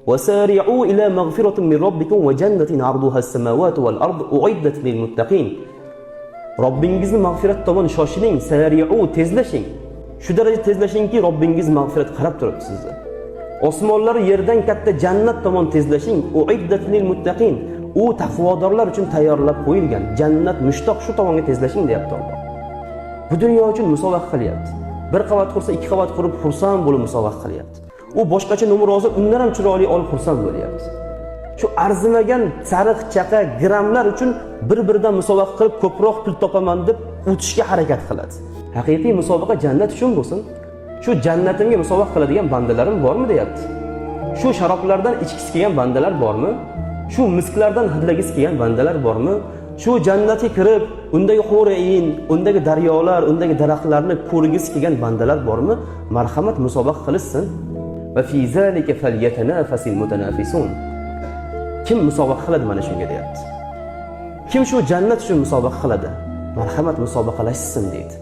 وسارعوا إلى مغفرة من ربكم وجنة عرضها السماوات والأرض أعدت للمتقين. Robbingizni mag'firat tomon shoshiling, sari'u tezlashing. Shu darajada tezlashingki, Robbingiz mag'firat qarab turibdi sizni. Osmonlar yerdan katta jannat tomon tezlashing. Uiddat lil muttaqin. U taqvodorlar uchun tayyorlab qo'yilgan jannat mushtoq, shu tomonga tezlashing deyapti Alloh. Bu dunyo uchun musobaqa qilyapti. Bir qavat qursa, ikki qavat qurib xursand bo'lib musobaqa qilyapti. U boshqacha nomurozi undan ham chiroyli olib xursand bo'lyapti. Shu arzimagan sariq chaqa grammlar uchun bir-biridan musobaqa qilib ko'proq pul topaman deb o'tishga harakat qiladi. Haqiqiy musobaqa jannat uchun bo'lsin. Shu jannatimga musobaqa qiladigan bandalarim bormi deyapti. Shu sharoblardan ichkisi kelgan bandalar bormi? Shu misklardan hidlagisi kelgan bandalar bormi? Shu jannatga kirib, undagi hurayn, undagi daryolar, undagi daraxtlarni ko'rgisi kelgan bandalar bormi? Marhamat, musobaqa qilsin. Va fi zalika falyatanafasil mutanafisun. Kim musobaqa qiladi mana shunga deyapti. Kim shu jannat uchun musobaqa qiladi? Marhamat, musobaqalashsin deydi.